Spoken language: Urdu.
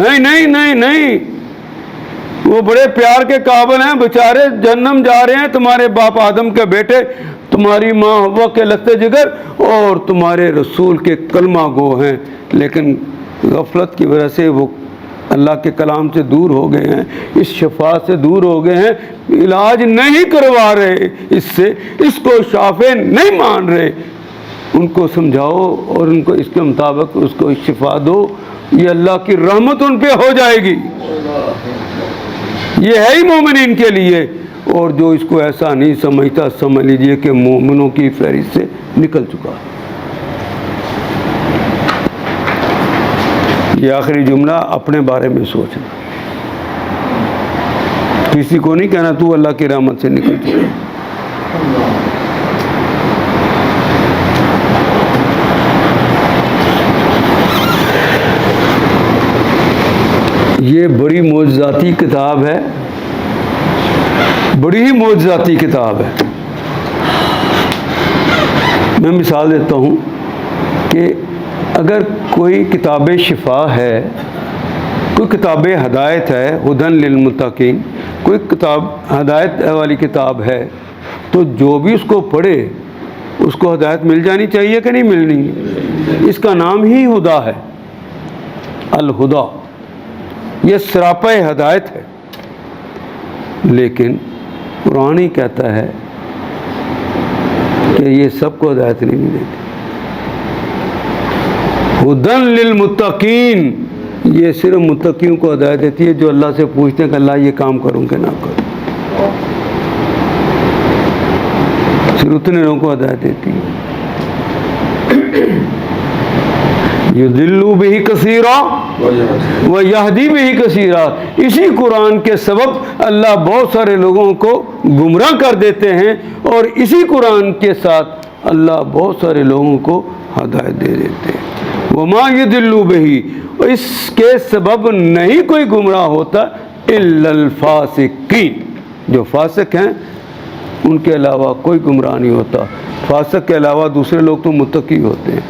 نہیں نہیں نہیں نہیں، وہ بڑے پیار کے قابل ہیں، بیچارے جہنم جا رہے ہیں، تمہارے باپ آدم کے بیٹے، تمہاری ماں حوا کے لگتے جگر، اور تمہارے رسول کے کلمہ گو ہیں، لیکن غفلت کی وجہ سے وہ اللہ کے کلام سے دور ہو گئے ہیں، اس شفاعت سے دور ہو گئے ہیں، علاج نہیں کروا رہے، اس سے اس کو شافع نہیں مان رہے۔ ان کو سمجھاؤ اور ان کو اس کے مطابق اس کو شفا دو، یہ اللہ کی رحمت ان پہ ہو جائے گی، یہ ہے ہی مومنین کے لیے۔ اور جو اس کو ایسا نہیں سمجھتا، سمجھ لیجئے کہ مومنوں کی فہرست سے نکل چکا ہے۔ یہ آخری جملہ اپنے بارے میں سوچنا، کسی کو نہیں کہنا تو اللہ کی رحمت سے نکل چکا۔ یہ بڑی معجزاتی کتاب ہے، بڑی ہی معجزاتی کتاب ہے۔ میں مثال دیتا ہوں کہ اگر کوئی کتاب شفا ہے، کوئی کتاب ہدایت ہے، ہدن للمتقین، کوئی کتاب ہدایت والی کتاب ہے، تو جو بھی اس کو پڑھے اس کو ہدایت مل جانی چاہیے کہ نہیں ملنی؟ اس کا نام ہی ہدا ہے، الہدا، یہ سراپا ہدایت ہے۔ لیکن قرآن ہی کہتا ہے کہ یہ سب کو ہدایت نہیں ملے گی۔ ہدن للمتقین، یہ صرف متقیوں کو ہدایت دیتی ہے جو اللہ سے پوچھتے ہیں کہ اللہ یہ کام کروں کہ نہ کروں، صرف اتنے لوگوں کو ہدایت دیتی ہے۔ یضل بہ کثیرا ویہدی بہ کثیرا، اسی قرآن کے سبب اللہ بہت سارے لوگوں کو گمراہ کر دیتے ہیں، اور اسی قرآن کے ساتھ اللہ بہت سارے لوگوں کو ہدایت دے دیتے ہیں۔ وما یضل بہ، اس کے سبب نہیں کوئی گمراہ ہوتا الا الفاسقین، جو فاسق ہیں ان کے علاوہ کوئی گمراہ نہیں ہوتا، فاسق کے علاوہ دوسرے لوگ تو متقی ہوتے ہیں۔